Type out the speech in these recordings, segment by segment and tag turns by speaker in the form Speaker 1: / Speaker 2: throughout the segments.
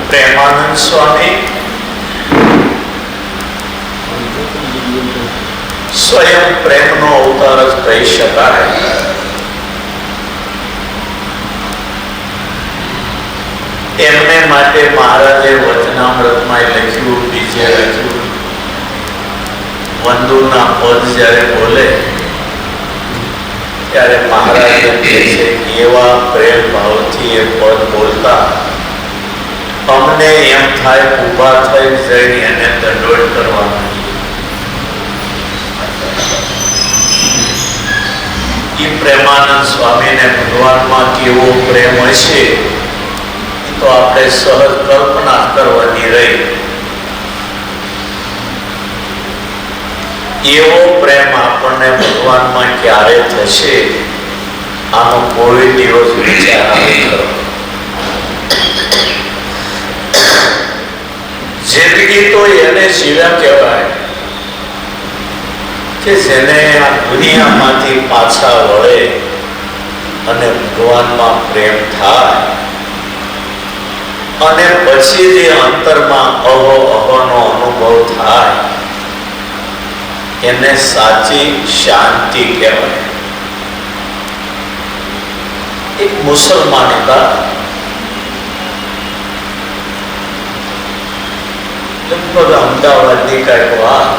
Speaker 1: પ્રેમાનંદ સ્વામી સ્વયં પ્રેમનો અવતાર જ કહી શકાય. એમને માટે મહારાજે વચનામૃતમાં લખ્યું, બીજે લખ્યું, વંદુના પદ જ્યારે બોલે ત્યારે મહારાજ કહે છે કે એવા પ્રેમ ભાવથી એ પદ બોલતા અમને એમ થાય ઊભા થઈ જઈને એને દંડોત કરવા. એ પ્રેમાનંદ સ્વામીને ભગવાનમાં કેવો પ્રેમ હશે તો આપણે સહજ કલ્પના કરવાની રહી. એવો પ્રેમ આપણને ભગવાનમાં ક્યારે થશે આનો કોઈ દિવસ વિચાર આવે ખરો? જિંદગી તો એને જીવ્યા કહેવાય કે જેને આ દુનિયામાંથી પાછા વળે અને ભગવાનમાં પ્રેમ થાય અને પછી જે અંતરમાં અહોનો અનુભવ થાય એને સાચી શાંતિ કહેવાય. એક મુસલમાન હતા, લગભગ અમદાવાદની કઈક વાત.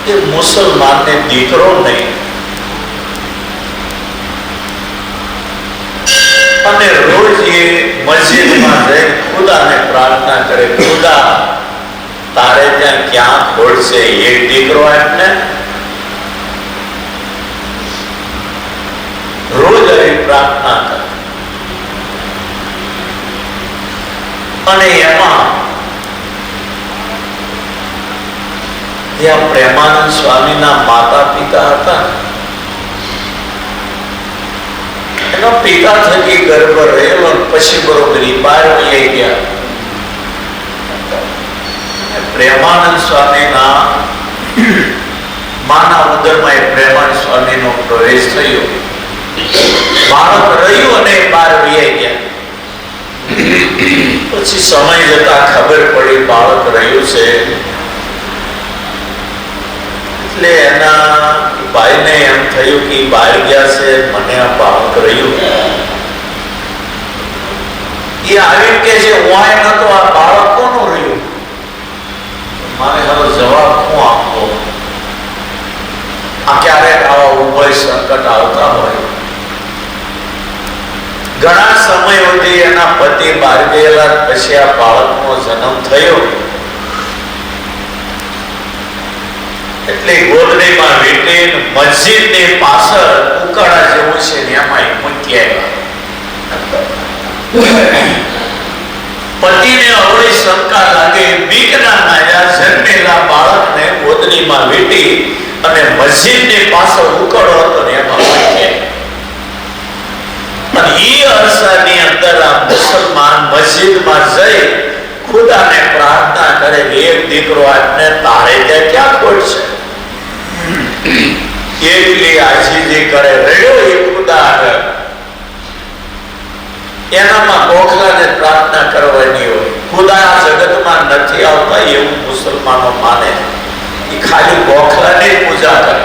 Speaker 1: એ મુસલમાનને દીકરો નહીં અને રોજ એ મસ્જિદમાં જઈ ખુદાને પ્રાર્થના કરે, ખુદા તારે ત્યાં ક્યાં ખોડશે એક દીકરો આપને. રોજ આવી પ્રાર્થના કરે અને એમાં ત્યાં પ્રેમાનંદ સ્વામીના માતા પિતા હતા. એનો પિતા થકી ગર્ભ રહેલો, પછી બરોબરી બહાર વહી ગયા. પ્રેમાનંદ સ્વામીના માના ઉદરમાં એ પ્રેમાનંદ સ્વામીનો પ્રવેશ થયો. બાળક રહ્યું અને બહાર વહી ગયા. પછી સમય જતા ખબર પડી બાળક રહ્યું છે એટલે એના ભાઈને એમ થયું કે બહાર ગયા છે, મને આ બાળક રહ્યું. એ આવી કે છે હું નતો, આ બાળક કોનું રહ્યું? મારે હવે જવાબ શું આપવો? આ ક્યારેક આવા ઉભય સંકટ આવતા હોય. ઘણા સમય સુધી એના પતિ બહાર ગયેલા, પછી આ બાળકનો જન્મ થયો એટલે ગોદડીમાં વીટીને મસ્જિદની પાછળ ઉકાળા જેવું છે એમાં મૂકી આવ્યા. પતિને અવળી શંકા લાગે, બીકના માર્યા જન્મેલા બાળકને ગોદડીમાં વીટી અને મસ્જિદની પાછળ ઉકાળો હતો ને એમાં મૂકી. અને એ અરસાની અંદર આ મુસલમાન મસ્જિદમાં જઈ ખુદાને પ્રાર્થના કરે કે એક દીકરો આપને તારે ત્યાં ક્યાં ખોટ છે. એટલી આજીજી કરે, રહ્યો એ ખુદા આગળ. એનામાં ગોખલાને પ્રાર્થના કરવાની હોય. ખુદા આ જગતમાં નથી આવતા એવું મુસલમાનો માને. એ ખાલી ગોખલાને પૂજા કરે.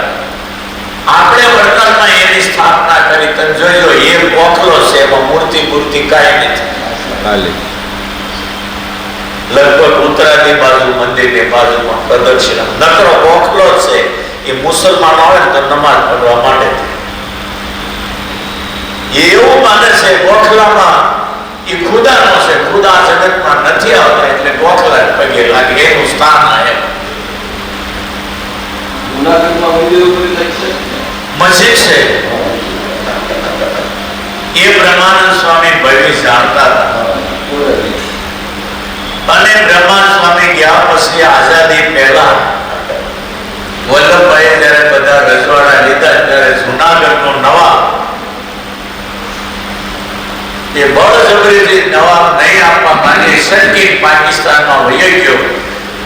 Speaker 1: આપણે વડતાલમાં એની સ્થાપના કરી, તમે જોજો એ ગોખલો છે, એમાં મૂર્તિ કાંઈ નથી. લગભગ ઉત્તરાની બાજુ મંદિરની બાજુમાં પ્રદક્ષિણા નકરો ગોખલો છે. એ મુસલમાનો આવે તો નમાઝ પઢવા માટે એવું માને છે ગોખલામાં એ ખુદાનો છે, ખુદા જગતમાં નથી આવતા એટલે ગોખલા પગે લાગે એનું સ્થાન આવે. મસ્જિદ છે એ બ્રહ્માનંદ સ્વામી ભય જાણતા હતા. અને બ્રહ્માનંદ સ્વામી ગયા પછી આઝાદી પહેલા વલ્લભભાઈ જયારે બધા રજવાડા લીધા ત્યારે જુનાગઢનો નવાબ એ બળજબરીથી નવાબ નહીં આપવા માંગે, સટકી પાકિસ્તાનમાં વહી ગયો.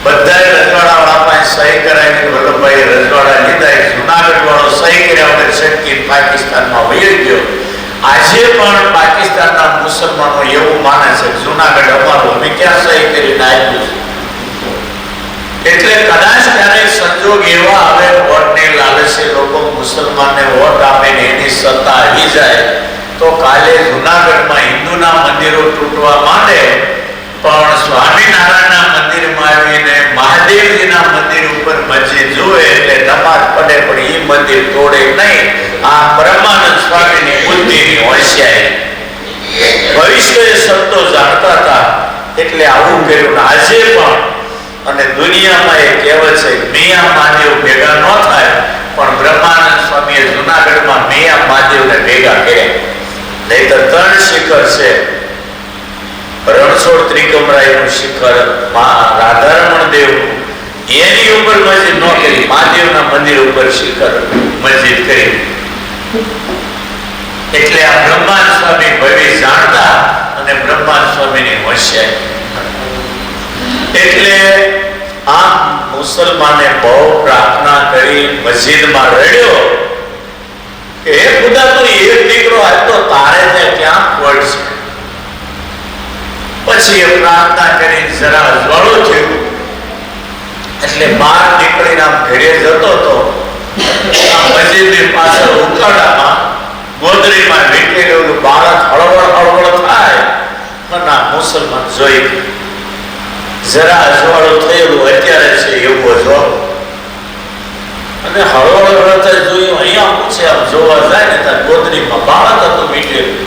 Speaker 1: બધા રજવાડા વાળા પાસે સહી કરાવી, વલ્લભભાઈ રજવાડા લીધા. જુનાગઢ વાળો સહી કર્યા વગર સટકી પાકિસ્તાનમાં વહી ગયો. આજે પણ પાકિસ્તાનના મુસલમાનો એવું માને છે જુનાગઢ અમારું, અમે ક્યાં સહી કરીને આપ્યું છે. એટલે કદાચ ક્યારેક સંજોગ એવા આવે, વોટની લાલચે લોકો મુસલમાનને વોટ આપે ને એની સત્તા આવી જાય તો કાલે જુનાગઢમાં હિન્દુના મંદિરો તૂટવા માંડે, પણ સ્વામિનારાયણના મંદિરમાં આવીને મહાદેવજીના મંદિર ઉપર મસ્જિદ જુએ એટલે નમાજ પડે પણ એ મંદિર તોડે નહીં. આ બ્રહ્માનંદ સ્વામીની બુદ્ધિની હોશિયારી. ભવિષ્ય શબ્દો જાણતા હતા એટલે આવું કર્યું. આજે પણ અને દુનિયામાં એ કહેવત છે, મિયા મહાદેવ ભેગા ન થાય, પણ બ્રહ્માનંદ સ્વામીએ જુનાગઢમાં મિયા મહાદેવને ભેગા કર્યા. નહીં તો 3 શિખર છે. રણછોડ ત્રિકમરાયનું શિખર, રાધારમણ દેવનું, એની ઉપર મસ્જિદ ન કરી, મહાદેવના મંદિર ઉપર શિખર મસ્જિદ કરી. એટલે આ બ્રહ્માનંદ સ્વામી ભવિષ્ય જાણતા અને બ્રહ્માનંદ સ્વામીની હોશિયારી. એટલે આ મુસલમાને બહુ પ્રાર્થના કરી, મસ્જિદમાં રડ્યો કે હે ખુદા, તું એક દીકરો આપ્યો, તારે તે ક્યાં પડશે. પછી એ પ્રાર્થના કરી જરા અજવાળો થયું એટલે બહાર નીકળીને આમ ઘરે જતો હતો. આ મસ્જિદની પાછળ ઉકાળામાં ગોદરીમાં વીંટેલું બાળક હળવળ હળવળ થાય અને આ મુસલમાન જોઈ જરા અજવાળું થયેલું અત્યારે છે એવું અજવાળું, અને હળવળ હળવળ જોયું. અહીંયા પૂછે આમ જોવા જાય ને ત્યાં ગોદરીમાં બાળક હતું વીંટેલું.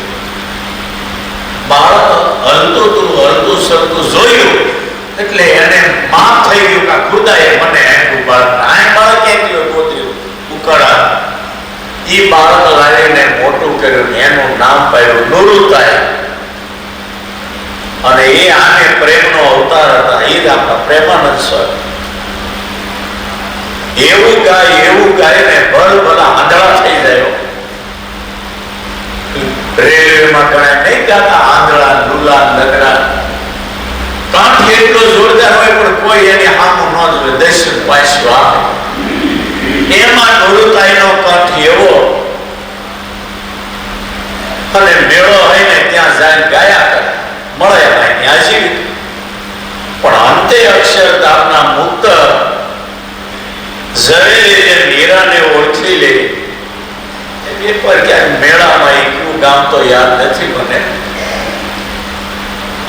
Speaker 1: બાળક હલતું સરતું જોયું એટલે એને માફ થઈ ગયું કે ખુદાએ મને આપ્યું બાળક. આ બાળક ક્યાં ગોદરી ઉકાળા. એ બાળક લાવીને મોટું કર્યું, એનું નામ પાડ્યું નુરુતાય. અને એ આને પ્રેમનો અવતાર હતા. એ જ આપણા પ્રેમાનંદ સ્વામી. એવું ગાય ને ભલા આંધળા થઈ જાય. રેલવેમાં ઘણા નહીં ગાતા આંધળા લુલા લગડા. કંઠ એટલો જોરદાર હોય પણ કોઈ એની સામું ન જોવે, દર્શન પાછું આપે. એમાં નુરુતાઈનો કંઠ એવો. અને મેળો હોય ને ત્યાં જાય ગાયા કરે, મળે ત્યાં આજીવિક. પણ અંતે અક્ષરધામના મુક્ત ઝવેરી જે મીરાને ઓળખી લે. એક વાર ક્યાંક મેળામાં એકલું ગામ તો યાદ નથી મને,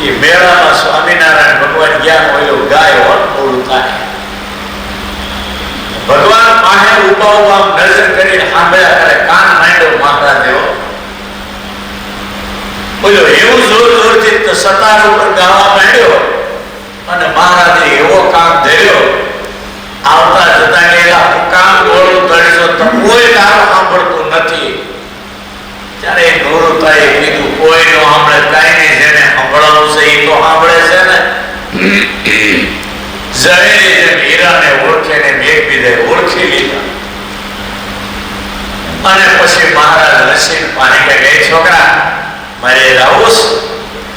Speaker 1: એ મેળામાં સ્વામિનારાયણ ભગવાન જ્ઞાન હોય ગાય હોત પૂરું થાય. ભગવાન પાસે ઉભા ઉભા નજર કરીને સાંભળ્યા કરે, કાન માંડ્યો મહારાજ એવો બોલ્યો. એવું જોર જોરથી સતાર ઉપર ગાવા માંડ્યો અને મહારાજે એવો કામ ધર્યો. આવતા જતા ગયેલા હું કામ ગોળું ધરશો તો કોઈ તારું સાંભળતું નથી. ત્યારે નુરુતાએ કીધું કોઈ નો સાંભળે કાંઈ નહીં, જેને સાંભળવાનું છે એ તો સાંભળે છે ને. ઝવેરી જેમ હીરાને ઓળખે ને એકબીજાએ ઓળખી લીધા. અને પછી મહારાજ રસીન પાણી કે ગઈ છોકરા મારે આવું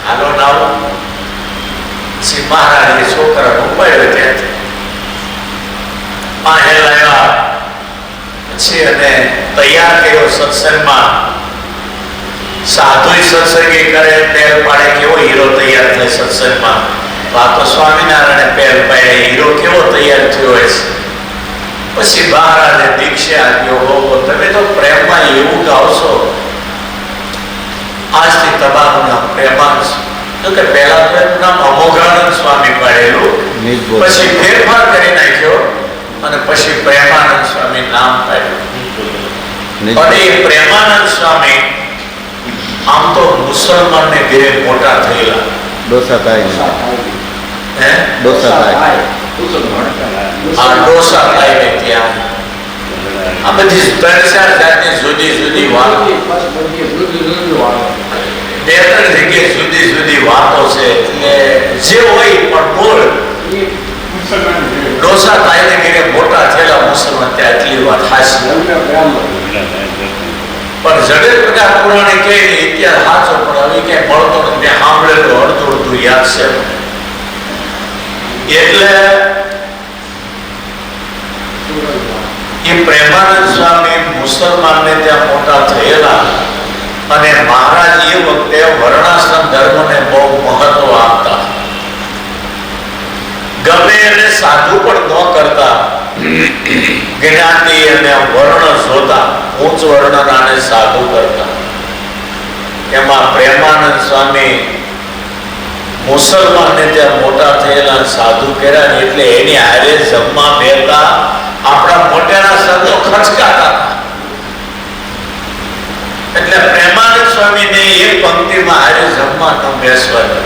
Speaker 1: હાલો ના આવું. પછી મહારાજ એ છોકરાને ઉપાડ્યો ત્યાંથી પાસે લાવ્યા. પછી અને તૈયાર કર્યો સત્સંગમાં. સાધુ સત્સંગી કરે પેર પાડે, કેવો હીરો તૈયાર થાય સત્સંગમાં. આ તો સ્વામિનારાયણ પેર પાડે, હીરો કેવો તૈયાર થયો હોય છે. પછી મહારાજે દીક્ષા આપ્યો, હો તમે તો પ્રેમમાં એવું ગાવશો, આજથી તમારું નામ પ્રેમાનંદ. તો કે પહેલા તો એનું નામ અમોઘાનંદ સ્વામી પાડેલું, પછી ફેરફાર કરી નાખ્યો અને પછી પ્રેમાનંદ સ્વામી નામ પાડ્યું. અને એ પ્રેમાનંદ સ્વામી આમ તો મુસલમાનને ઘેરે મોટા થયેલા.
Speaker 2: ડોસા થાય
Speaker 1: હે
Speaker 2: ડોસા થાય
Speaker 1: આ ડોસા થાય ને ત્યાં આ બધી 3-4 જાતની જુદી જુદી વાતો, 2-3 જગ્યાએ જુદી જુદી વાતો છે. એટલે જે હોય પણ બોલ ડોસા થાય ને ઘેરે મોટા થયેલા મુસલમાન ત્યાં એટલી વાત હાસી. પણ જડેર પ્રકાર પુરાણી કહે ઇતિહાસ સાચો, પણ હવે ક્યાંય મળતો નથી. મેં સાંભળેલું અડધું અડધું યાદ છે. એટલે એ પ્રેમાનંદ સ્વામી મુસલમાનને ત્યાં મોટા થયેલા. અને મહારાજ એ વખતે વર્ણાશ્રમ ધર્મને બહુ મહત્વ સ્વામીને આમ વર્ણ જોતા ઉચ્ચ વર્ણનાને સાધુ કરતા. એમાં પ્રેમાનંદ સ્વામી મુસલમાનને ત્યાં મોટા થયેલા સાધુ કર્યા ને એટલે એની હારે જમવા બેઠા આપણા મોટેરા સંતો ખચકાતા. એટલે પ્રેમાનંદ સ્વામીને એ પંક્તિમાં હારે જમવા ન બેસવા દે.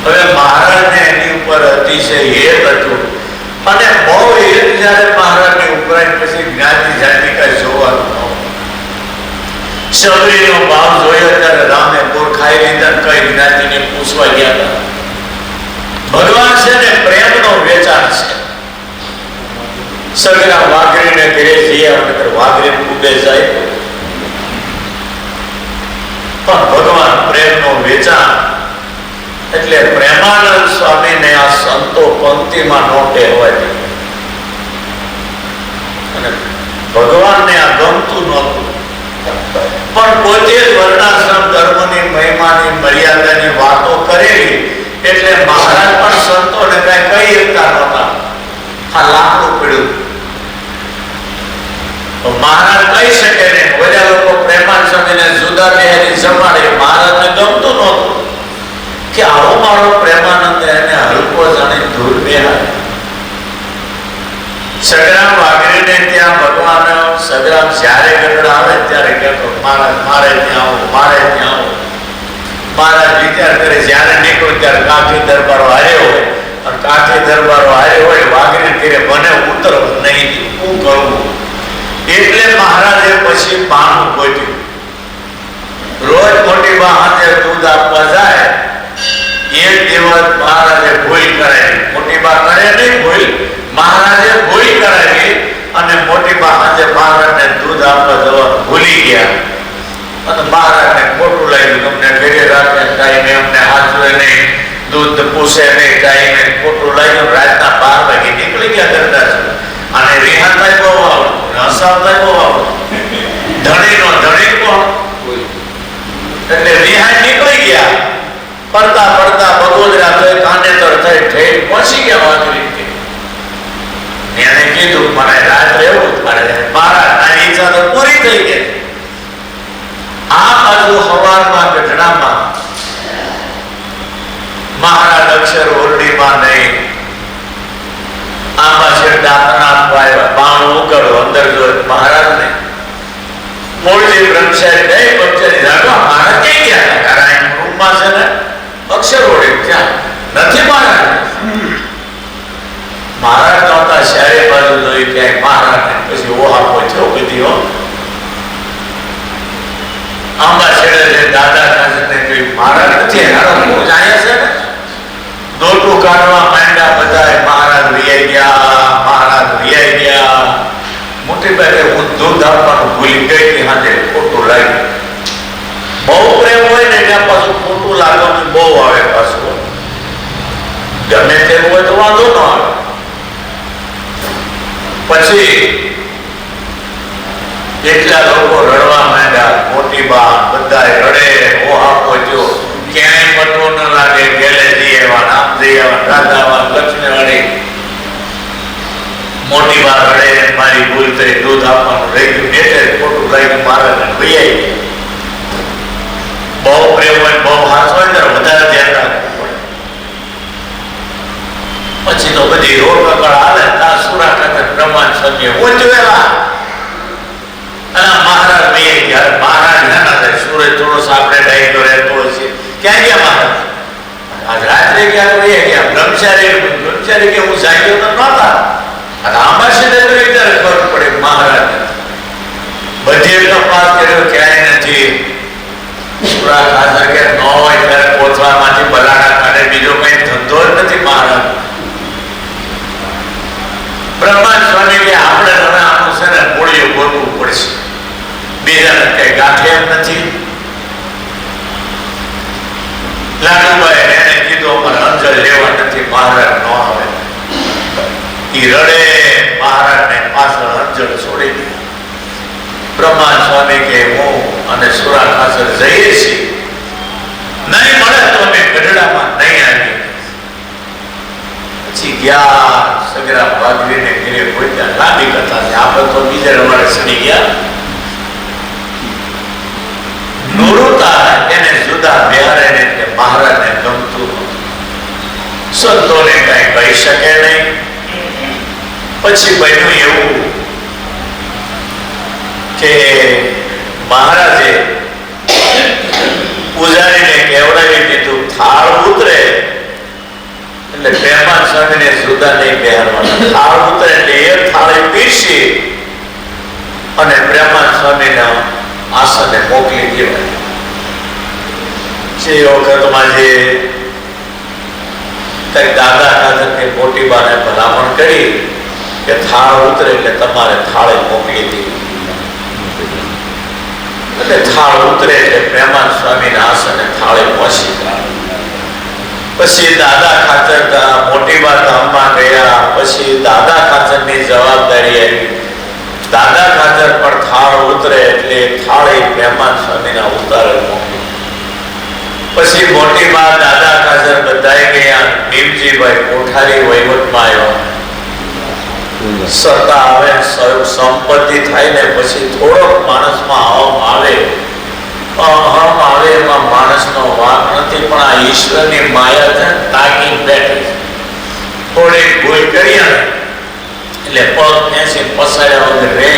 Speaker 1: હવે મહારાજને એની ઉપર અતિશય હેત હતું અને બહુ હેત જયારે મહારાજને ઉપરાય પછી જ્ઞાતિ જાતિ કઈ જોવાનું નહોતું. સબરીનો ભાવ જોયો ત્યારે રામે ખાઈ લીધા કઈ જ્ઞાતિને પૂછવા ગયા હતા. ભગવાન છે ને પ્રેમનો વેચાણ છે. સગરા વાઘરીને ઘરે જઈએ આપણે વાઘરી કૂદે જાય પણ ભગવાન પ્રેમનો વેચાણ. એટલે પ્રેમાનંદ સ્વામીને આ સંતો પંક્તિમાં નોટે હોય અને ભગવાનને આ ગમતું નહોતું પણ પોતે વર્ણાશ્રમ ધર્મની મહિમાની મર્યાદાની વાતો કરેલી એટલે મહારાજ પણ સંતોને કઈ કહી શકતા નહોતા. આ લાકડું પડ્યું મહારાજ કહી શકે ને. બધા લોકો પ્રેમાનંદ સ્વામીને જુદા બેહારી જમાડે. મહારાજને ગમતું નહોતું કે આવો મારો પ્રેમાનંદ એને હલકો જાણે દૂર બેહાડે. સગરામ વાઘરીને ત્યાં ભગવાન સગરામ જ્યારે ગઢડા આવે ત્યારે કહેતો મહારાજ મારે ત્યાં આવો મારે ત્યાં આવો. મહારાજ વિચાર કરે જ્યારે નીકળો ત્યારે કાઠી દરબારો હારે હોય અને કાઠી દરબારો હારે હોય વાઘરી ઘરે મને ઉતર નહીં શું કરવું. એટલે મહારાજે પછી પાનું ગોત્યું. રોજ મોટી બા હાથે દૂધ આપવા જાય. એક દિવસ મહારાજે ભૂલ કરાવી. મોટી બા કરે નહીં ભૂલ, મહારાજે ભૂલ કરાવી અને મોટી બા હાથે મહારાજને દૂધ આપવા જવાનું ભૂલી ગયા અને મહારાજને ખોટું લાગ્યું. તમને ઘરે રાખે ટાઈમે અમને હાથવે નહીં, દૂધ પૂછે નહીં ટાઈમે, ખોટું લાગ્યું. રાતના 12 વાગે નીકળી ગયા ઘરના. અને રિહાતા બહુ આવડું, હસાવતા બહુ આવડું. ધણીનો ધણી કોણ એટલે રિહાઈ નીકળી ગયા. પડતા પડતા બગોદરા થઈ કાંડેતર થઈ ઠેઠ પહોંચી ગયા વાઘરી. એને કીધું મને રાત રહેવું મારા તારી ઈચ્છા તો પૂરી થઈ ગઈ. આ બાજુ હવારમાં ગઢડામાં મહારાજ અક્ષર ઓરડીમાં નહીં આમાં છે દાંતના બાણું ઉકળો અંદર જો મહારાજને મૂળજી બ્રહ્મચારી નહીં બ્રહ્મચારી રાખો મહારાજ ક્યાં ગયા હતા કારણ રૂમમાં છે ને અક્ષર ઓરડી ત્યાં નથી મહારાજ. મહારાજ નહોતા ચારે બાજુ જોઈ ક્યાંય મહારાજ ને પછી ઓહા પહોંચ્યો બધી હો આંબા છેડે છે દાદા કાજને કઈ મહારાજ નથી હારો હું જાણ્યા છે ને દોટું કાઢવા માંડ્યા બધા મહારાજ રિયાઈ ગયા મહારાજ રિયાઈ ગયા. મોટી બેટે હું દૂધ આપવાનું ભૂલી ગઈ હતી હાથે ખોટું લાગ્યું. બહુ પ્રેમ હોય ને ત્યાં પાછું ખોટું લાગવાનું બહુ આવે. પાછું ગમે તેવું હોય તો વાંધો ન આવે. પછી એટલા લોકો રડવા માંડ્યા. મોટી બા બધા રડે ઓહા પહોંચ્યો ક્યાંય પતો ન લાગે. ગેલે જઈ આવ્યા નામ જઈ આવ્યા રાધાવા લક્ષ્મીવાળી. મોટી બા રડે મારી ભૂલ થઈ દૂધ આપવાનું રહી ગયું એટલે ખોટું લાગ્યું મહારાજને ભૈયાઈ. બહુ પ્રેમ હોય બહુ હાથ હોય ત્યારે વધારે ધ્યાન રાખવું પડે. પછી તો બધી રોડ કકળ હાલે તા સુરા ખાતે પ્રમાણ સમય ઉજવેલા અને મહારાજ ભૈયાઈ ગયા. મહારાજ નાના થાય સૂરજ થોડો સાપડે ડાયકો રહેતો છે ક્યાં ગયા મહારાજ? આજ રાત્રે ગયા તો એ ગયા બ્રહ્મચારી કે હું જાગ્યો તો નહોતા. આંબા છે ત્યારે ખબર પડે મહારાજ બધે તપાસ કર્યો ક્યાંય નથી. સુરા ખાતર કે ન હોય ત્યારે કોથળામાંથી બલાડા કાઢે બીજો કઈ ધંધો જ નથી મહારાજ. બ્રહ્માન સ્વામી કે આપણે હવે આનું છે ને મૂળિયો ગોતવું પડશે. બીજાને કઈ ગાંઠે એમ નથી. લાડુભાઈ એને કીધું અમારે અંજળ લેવા નથી મહારાજ ન આવે. ઈ રડે મહારાજને પાછળ અંજળ છોડી દીધી. બ્રહ્માન સ્વામી કે હું અને સુરા ખાસર જઈએ છીએ નહીં મળે તો અમે ગઢડામાં નહીં આવીએ. પછી સગરા ભાગવીને ઘરે પહોંચ્યા. લાંબી કથા છે, આપણે તો બીજે રવાડે સડી ગયા. નોરુતા એને જુદા બિહારે ને તે મહારાજને ગમતું નહોતું. સંતોને કઈ કહી શકે નહીં. પછી બન્યું એવું કે મહારાજે પૂજારીને કેવડાવી દીધું, થાળ ઉતરે એટલે પ્રેમાન સ્વામીને જુદા નહીં બેહારવાના. થાળ ઉતરે એટલે એ થાળી પીરસી અને પ્રેમાન સ્વામીના આસને મોકલી દેવાય. જે વખતમાં જે કઈ દાદા ખાતર કે મોટી બાને ભલામણ કરી કે થાળ ઉતરે એટલે તમારે થાળે મોકલી દેવી. એટલે થાળ ઉતરે એટલે પ્રેમાન સ્વામીના આસને થાળે પહોંચી ગયા. પછી દાદા ખાતર મોટી બા ધામમાં ગયા. પછી દાદા ખાતરની જવાબદારી આવી. દાદા ખાતર પર થાળ ઉતરે એટલે થાળે પ્રેમાન સ્વામીના ઉતારે મોકલી. પછી મોટી બા દાદા ખાતર બધાઈ ગયા. ભીમજીભાઈ કોઠારી વહીવટમાં આવ્યો. સત્તા આવે, સંપત્તિ થાય ને પછી થોડોક માણસમાં અહમ આવે. અહમ આવે એમાં માણસનો વાંક નથી, પણ આ ઈશ્વરની માયા છે તાકી બેઠી. થોડી ભૂલ કરીએ ને એટલે પગ ખેંચી પસાડ્યા વગર રહે.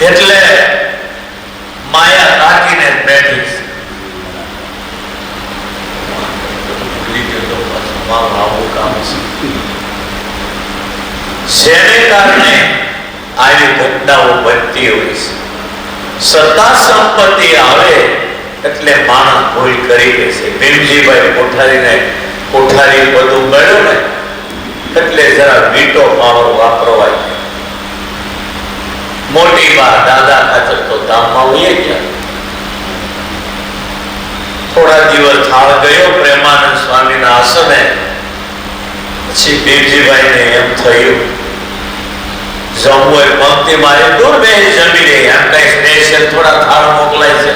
Speaker 1: એટલે માયા તાકીને બેઠી. આવું કામ છે જેને કારણે આવી ઘટનાઓ બનતી હોય છે. સત્તા સંપત્તિ આવે એટલે માણસ ભૂલ કરી દે છે. ભીમજીભાઈ કોઠારી બધું મળ્યું ને એટલે જરા વીટો પાવર વાપરવાય. મોટી બા દાદા ખાતર તો ધામમાં ઉઈ ગયા. થોડા દિવસ થાળ ગયો પ્રેમાનંદ સ્વામીના આસને. પછી ભીમજીભાઈને એમ થયું જમવું હોય પંક્તિ મારે દૂર બે જમી લે, એમ કઈ સ્પેશિયલ થોડા થાળ મોકલાય છે.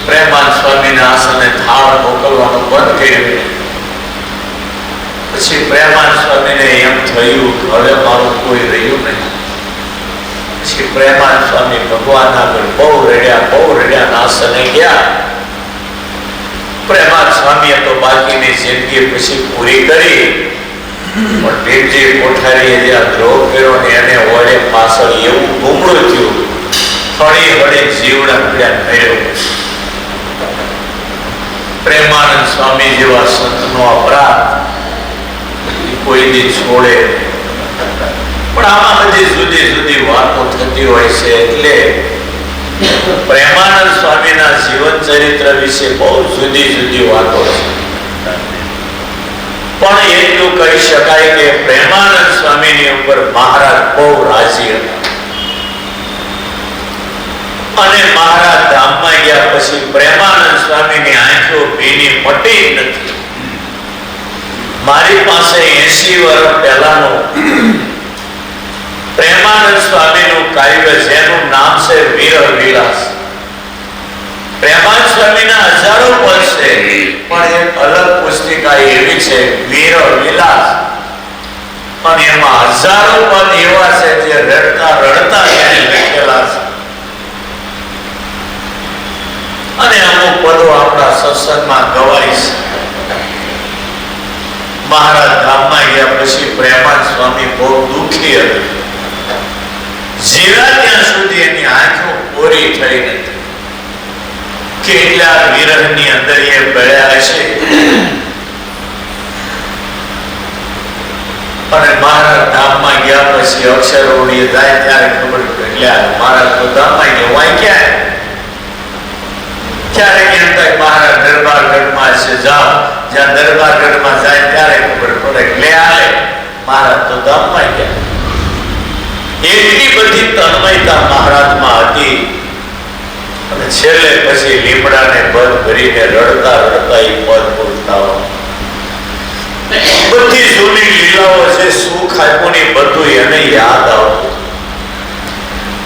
Speaker 1: પ્રેમાનંદ સ્વામીના આસને થાળ મોકલવાનું બંધ કર્યું. પછી પ્રેમાનંદ સ્વામીને એમ થયું હવે મારું કોઈ રહ્યું નહીં. પછી પ્રેમાનંદ સ્વામી ભગવાન આગળ બહુ રડ્યા આસને ગયા. પ્રેમાનંદ સ્વામીએ તો બાકીની જિંદગી પછી પૂરી કરી. પણ ભીમજી કોઠારીએ જ્યાં દ્રોહ કર્યો ને એને વડે પાછળ એવું ગુમડું થયું. હળી જીવડા પીડા થયો. પ્રેમાનંદ સ્વામી જેવા સંતનો અપરાધ કોઈ દી છોડે. પણ આમાં બધી જુદી વાતો થતી હોય છે. એટલે પ્રેમાનંદ સ્વામીના જીવન ચરિત્ર વિશે બહુ જુદી વાતો છે. પણ એટલું કહી શકાય કે પ્રેમાનંદ સ્વામીની ઉપર મહારાજ બહુ રાજી હતા. અને મહારાજ ધામમાં ગયા પછી પ્રેમાનંદ સ્વામીની આંખો ભીની મટી નથી. મારી પાસે 80 વર્ષ પહેલાનું પ્રેમાનંદ સ્વામીનું કાવ્ય જેનું નામ છે વિરહ વિલાસ. પ્રેમાનંદ સ્વામીના હજારો પદ છે, પણ એક અલગ પુસ્તિકા એવી છે વિરહ વિલાસ. અને એમાં હજારો પદ એવા છે જે રડતા એને લખેલા છે. અને અમુક પદો આપણા સત્સંગમાં ગવાય છે. મહારાજ ધામમાં ગયા પછી પ્રેમાનંદ સ્વામી બહુ દુઃખી હતા. જીવ્યા ત્યાં સુધી એની આંખો કોરી થઈ નથી. કેટલા વિરહની અંદર એ બળ્યા છે. અને મહારાજ ધામમાં ગયા પછી અક્ષરોડી જાય ત્યારે ખબર પડી મહારાજ તો ધામમાં ગયા હોય ક્યાં. ક્યારેક એમ થાય મહારાજ દરબારગઢમાં છે, જાઓ. જ્યાં દરબારગઢમાં જાય ત્યારે ખબર પડે લે આવે મહારાજ તો ધામમાં ગયા. એટલી બધી તન્મયતા મહારાજમાં હતી. અને છેલ્લે પછી લીમડાને પદ ભરીને રડતા એ પદ બોલતા. બધી જૂની લીલાઓ છે, સુખ આપ્યુંની બધું એને યાદ આવતું.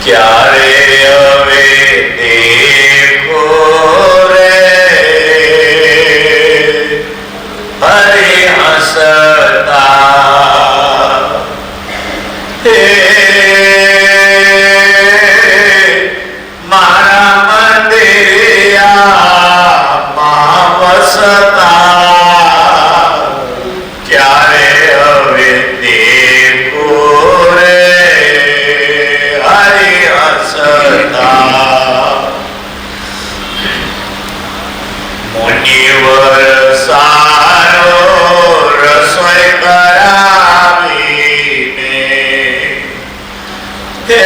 Speaker 1: ક્યારે હવે દેખો રે હરે મુનિવર સારો રસોઈ કરાવીને હે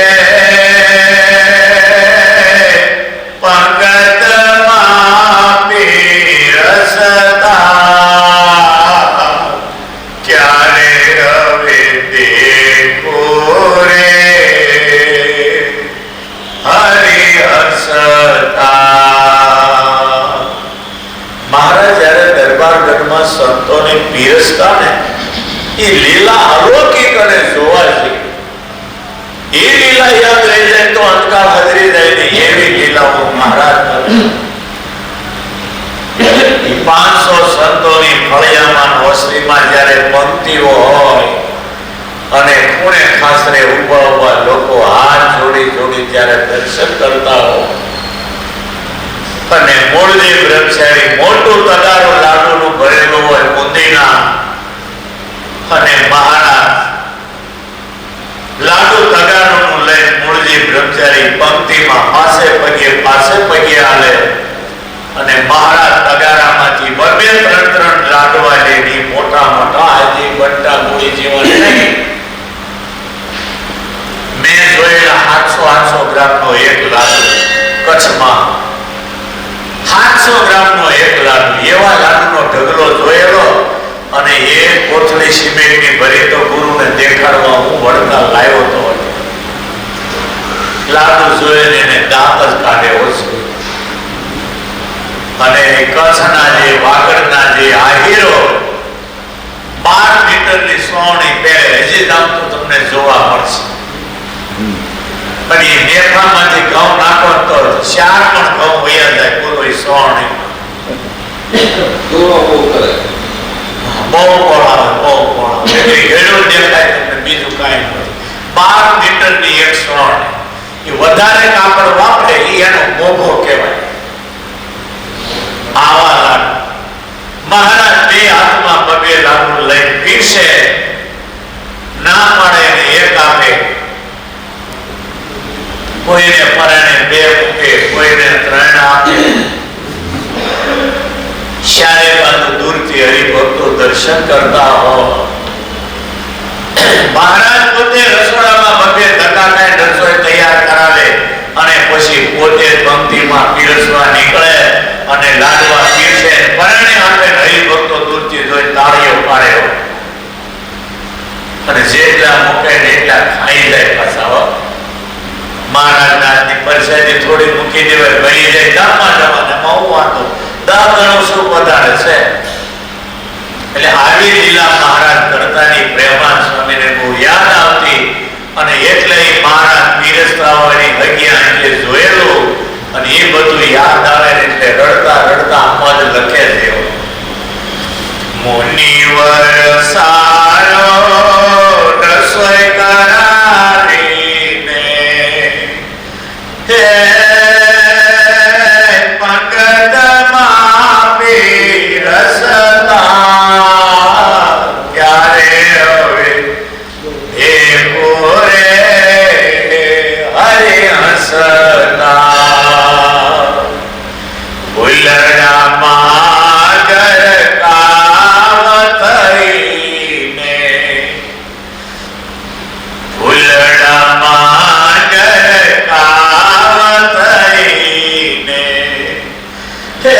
Speaker 1: પંગતમાં પીરસતા ક્યારે હવે દેખો રે હરિ હસતા. મહારાજ જયારે દરબારગઢમાં સંતોને પીરસતા ને એ લીલા અલૌકિક અને જોવા છે. એ લીલા યાદ રહી જાય તો અંતકાળ હાજરી જાય ને એવી લીલાઓ મહારાજ કરે. 500 સંતોની ફળિયામાં ઓસરીમાં જ્યારે પંક્તિઓ હોય અને ખૂણે ખાસરે ઉભા ઉભા લોકો હાથ જોડી જોડી ત્યારે દર્શન કરતા હોય અને મૂળજી બ્રહ્મચારી મોટું તગારું લાડુનું ભરેલું હોય બુંદીના અને મહારાજ લાડુ તગારું લઈ મૂળજી બ્રહ્મચારી પંક્તિમાં પાસે પગે હાલે અને મહારાજ તગારામાંથી 2-3 લાડવા લેની મોટા મોટા હાજી બંટા ગોળી જેવા નહીં. મેં જોયેલા 700 ગ્રામનો એક લાડુ કચ્છમાં 700 ગ્રામનો એક લાડુ એવા લાડુનો ઢગલો જોયેલો અને એ કોથળી સિમેન્ટની ભરી તો ગુરુને દેખાડવા હું વડતાલ લાવ્યો તો. લાડુ જોઈને એને દાંત જ કાઢ્યો છે. અને કચ્છના જે વાગડના જે આહીરો 12 મીટરની સોવણી પહેરે હજી દામ તો તમને જોવા મળશે. પણ એ નેફામાંથી ઘઉં નાખો તો 4 પણ ઘઉં વયા જાય પૂરો સોવણી. બહુ પોળા એટલી ઘેડું દેખાય તમને બીજું કાંઈ નહીં. 12 મીટરની એક સોવણી એ વધારે કાપડ વાપરે એ એનો મોભો કહેવાય. આવા લાડુ મહારાજ 2 હાથમાં પગે લાડુ લઈને પીરસે ના પડે ને એક આપે. કોઈને પરાણે 2 મૂકે કોઈને 3 આપે. ચારે બાજુ દૂરથી હરિભક્તો દર્શન કરતા હોય. મહારાજ પોતે રસોડામાં બધે ધક્કા ખાઈ રસોઈ તૈયાર કરાવે અને પછી પોતે પંક્તિમાં પીરસવા નીકળે અને લાડવા પીરસે. પરણે હાથે હરિભક્તો દૂરથી જોઈ તાળીઓ પાડે અને જેટલા મૂકે ને એટલા ખાઈ જાય પાછા. મહારાજના હાથની પરસાદી થોડી મૂકી દેવાય ભરી જાય દામમાં જવાના હું વાંધો 10 ગણું શું વધારે છે. એટલે આવી લીલા મહારાજ કરતાની પ્રેમાનંદ સ્વામીને બહુ યાદ આવતી અને એટલે મહારાજ પીરસતા હોવાની જગ્યા એટલે જોયેલું અને એ બધું યાદ આવે એટલે રડતા રડતા પદ લખે છે. મુનિવર સારો રસોઈ કરાવીને હે પંગતમાં પીરસતા ક્યારે હવે હે કોરે હરિ હસતા. ભૂલડામાં ગરકાવ થઈને ભૂલડામાં ગરકાવ થઈને હે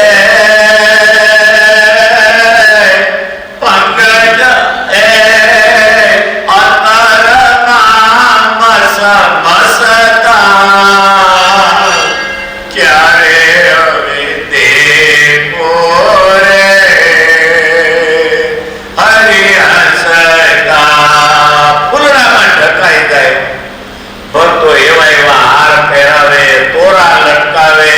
Speaker 1: પંકજ એ અતરમાં મસમસતા ક્યારે હવે દેખો રે હરિ હસતા. ફૂલડામાં ઢકાઈ જાય. ભક્તો એવા એવા હાર પહેરાવે, તોરા લટકાવે,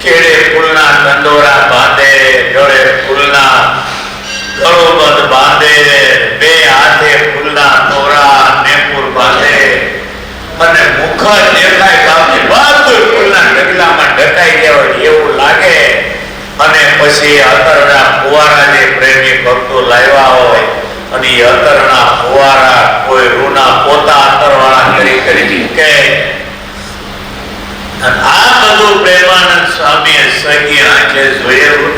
Speaker 1: કેડે ફૂલના કંદોરા બાંધે, ગળે ફૂલના ગળોબંધ બાંધે, 2 હાથે ફૂલના તોરા નેપુર બાંધે અને મુખ દેખાય બાપની બધું ફૂલના ઢગલામાં ઢકાઈ ગયા એવું લાગે. અને પછી અતરના ફુવારા જે પ્રેમી ભક્તો લાવ્યા હોય અને એ અતરના ફુવારા કોઈ રૂના પોતા અતરવાળા કરી કે આ બધું પ્રેમાનંદ સ્વામીએ સગી આંખે જોયેલું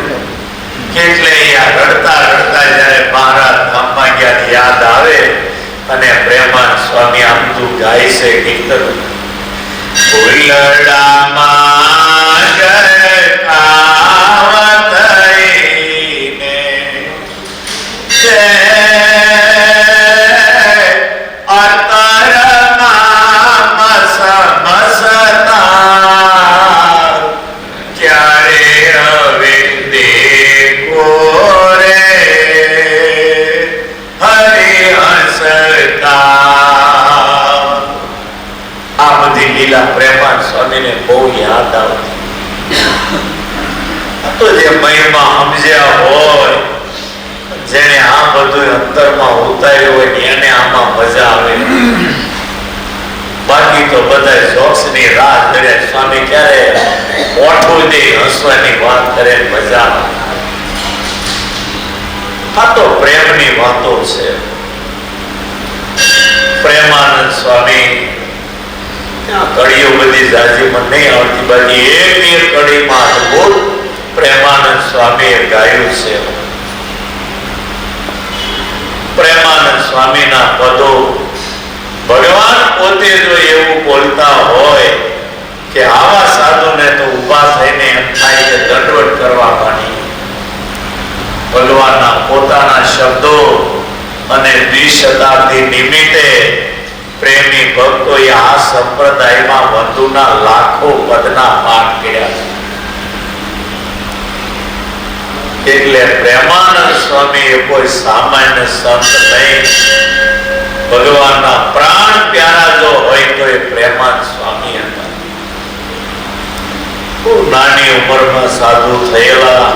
Speaker 1: અને પ્રેમાનંદ સ્વામી આમ તું ગાય છે કીર્તન ફૂલડામાં ગરકાવ થઈને અતરમાં મસમસતા ક્યારે હવે દેખો રે હરિ હસતા. આ બધી લીલા પ્રેમાનંદ સ્વામીને બહુ યાદ આવતી. તો જે મહિમા સમજ્યા હોય, જેને આ બધું અંતરમાં ઉતાર્યું હોય એને આમાં મજા આવે. બાકી તો બધા જોક્સ ની રાહ ધરે, સ્વામી ક્યારે ઓઠું દે હસવાની વાત કરે, મજા આવે. આ તો પ્રેમની વાતો છે. પ્રેમાનંદ સ્વામી કડીઓ બધી જાજી મને નહીં આવડતી, બાકી એક કડીમાં અદભુત પ્રેમાનંદ સ્વામીએ ગાયું છે. પ્રેમાનંદ સ્વામીના પદો ભગવાન પોતે જો એવું બોલતા હોય કે આવા સાધુને તો ઊભા થઈને એમ થાય કે દંડવત કરવા માંડી. ભગવાનના પોતાના શબ્દો અને દ્વિશતાબ્દી નિમિત્તે પ્રેમી ભક્તોએ આ સંપ્રદાયમાં વધુના લાખો પદના પાઠ કર્યા છે. એટલે પ્રેમાનંદ સ્વામી એ કોઈ સામાન્ય સંત નહીં. ભગવાનના પ્રાણ પ્યારા જો હોય તો એ પ્રેમાનંદ સ્વામી હતા. નાની ઉંમરમાં સાધુ થયેલા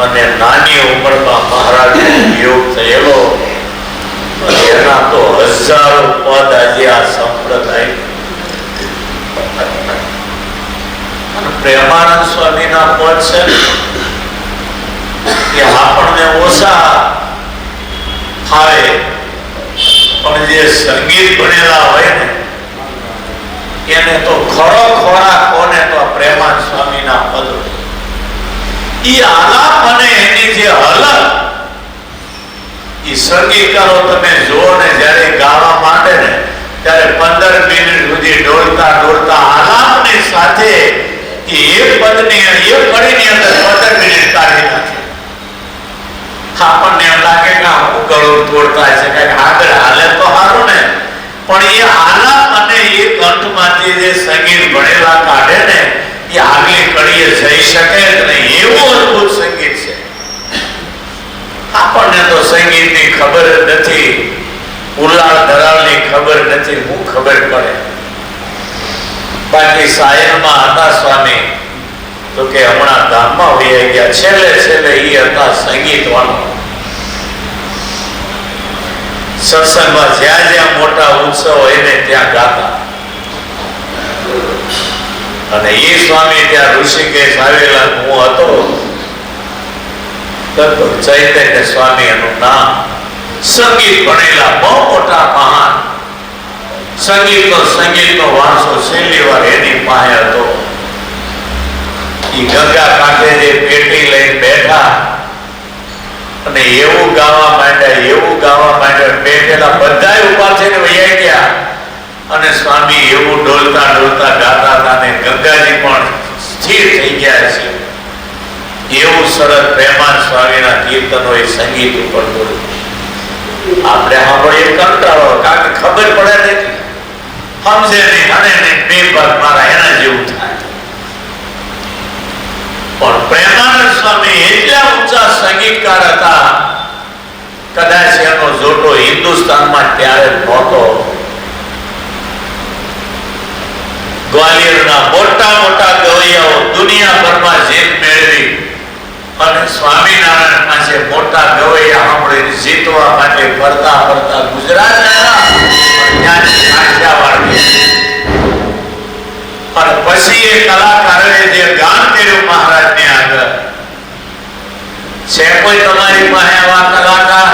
Speaker 1: અને નાની ઉંમરમાં મહારાજનો વિયોગ થયેલો, એના તો હજારો પદ આજે આ સંપ્રદાય. પ્રેમાનંદ સ્વામીના પદ છે એ આપણને ઓછા થાય, પણ જે સંગીત ભણેલા હોય ને એને તો ખરો ખોરાક કોને તો પ્રેમાનંદ સ્વામીના પદ. ઈ આલાપ અને એની જે હલક, ઈ સંગીતકારો તમે જુઓ ને જ્યારે ગાવા માંડે ને ત્યારે 15 મિનિટ સુધી ડોલતા ડોલતા આલાપની સાથે એ પદની એક કડીની અંદર 15 મિનિટ કાઢી નાખે. આપણને એમ લાગે કે હું ગળું તોડતા છે, કઈક આગળ હાલે તો સારું ને, પણ એ આલાપ અને એ કંઠમાંથી જે સંગીત ભણેલા કાઢે ને એ આગલી કડીએ જઈ શકે જ નહીં. એવું અદભુત સંગીત છે. આપણને તો સંગીતની ખબર જ નથી, ઉલાળ ધરાળની ખબર નથી, હું ખબર પડે. બાકી સાયનમાં હતા સ્વામી તો કે હમણાં ધામમાં વહી ગયા. છેલ્લે છેલ્લે એ હતા સંગીત વાળો. સત્સંગમાં જ્યાં જ્યાં મોટા ઉત્સવ હોય ને ત્યાં ગાતા. અને એ સ્વામી ત્યાં ઋષિકેશ આવેલા, હું હતો ચૈતન્ય સ્વામી એનું નામ. સંગીત ભણેલા બહુ મોટા મહાન. સંગીતનો વારસો છેલ્લી વાર એની પાસે હતો. ઈ ગંગા કાંઠે જે પેટી લઈને બેઠા અને એવું ગાવા માંડ્યા, બેઠેલા બધા ઉભા થઈને વહી ગયા અને સ્વામી એવું ડોલતા ડોલતા ગાતા હતા ને ગંગાજી પણ સ્થિર થઈ ગયા છે. એવું સરસ પ્રેમાનંદ સ્વામીના કીર્તનો એ સંગીત ઉપર બોલે. આપણે સાંભળીએ કંટાળો, કારણ કે ખબર પડે નથી, સમજે નહીં, અને બે ભાગ મારા એના જેવું થાય. પણ પ્રેમાનંદ સ્વામી એટલા ઊંચા સંગીતકાર હતા, કદાચ એનો જોટો હિન્દુસ્તાનમાં ત્યારે નહોતો. ગ્વાલિયરના મોટા મોટા ગવૈયાઓ દુનિયાભરમાં જીત મેળવી અને સ્વામિનારાયણ પાસે મોટા ગવૈયા સાંભળીને જીતવા માટે ફરતા ફરતા ગુજરાત આવ્યા. અને પછી એ કલાકારોએ જે ગાન કર્યું મહારાજની આગળ, છે કોઈ તમારી પાસે આવા કલાકાર?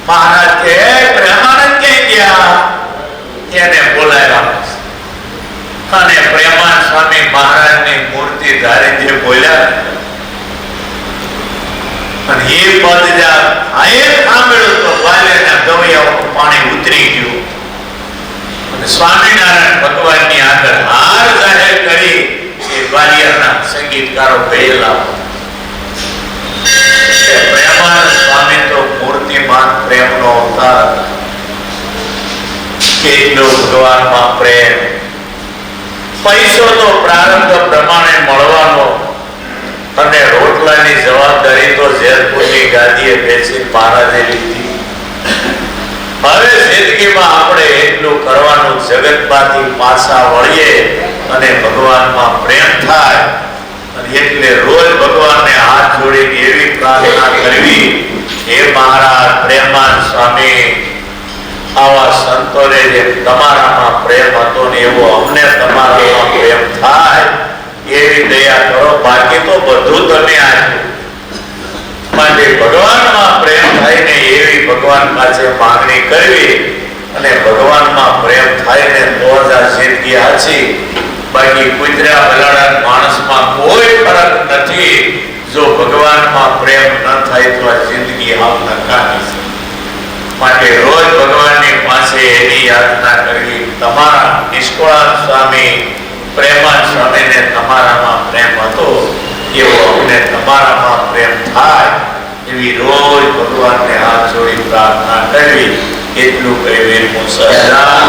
Speaker 1: મહારાજ કે પ્રેમાનંદ ક્યાં ગયા? એને બોલાવ્યા. અને પ્રેમાનંદ સ્વામી મહારાજની મૂર્તિ ધારી જે બોલ્યા અને એ પદ સાંભળ્યું તો ગ્વાલિયરના ગવૈયા પાણી ઉતરી ગયું અને સ્વામિનારાયણ ભગવાનની આગળ હાર જાહેર કરી એ ગ્વાલિયરના સંગીતકારો ગયેલા. પ્રેમાનંદ સ્વામી તો મૂર્તિમાન પ્રેમનો અવતાર. કેટલો ભગવાનમાં પ્રેમ. પૈસો તો પ્રારબ્ધ પ્રમાણે મળવાનો અને રોટલાની જવાબદારી તો જેતપુરની ગાદીએ બેસી મહારાજે લીધી. હવે જિંદગીમાં આપણે એટલું કરવાનું, જગતમાંથી પાછા વળીએ અને ભગવાનમાં પ્રેમ થાય. અને એટલે રોજ ભગવાનને હાથ જોડીને એવી પ્રાર્થના કરવી, હે મહારાજ પ્રેમાનંદ સ્વામી, આવા સંતોને જે તમારામાં પ્રેમ હતો ને એવો અમને તમારામાં પ્રેમ થાય એવી દયા કરો. બાકી તો બધું તમે આપ્યું. માટે ભગવાનમાં પ્રેમ થાય ને એવી ભગવાન પાસે માંગણી કરવી અને ભગવાનમાં પ્રેમ થાય ને તો જ આ જિંદગી હાચી. બાકી કુતરા બલાડા માણસમાં કોઈ ફરક નથી. જો ભગવાનમાં પ્રેમ ન થાય તો આ જિંદગી આમ નકામી છે. માટે રોજ ભગવાનની પાસે એની યાચના કરવી. તમારા નિષ્કળાનંદ સ્વામી પ્રેમાનંદ સ્વામીને તમારામાં પ્રેમ હતો એવો અમને તમારામાં પ્રેમ થાય એવી રોજ ભગવાનને હાથ જોડી પ્રાર્થના કરવી. એટલું કહેવી હું સહજાનંદ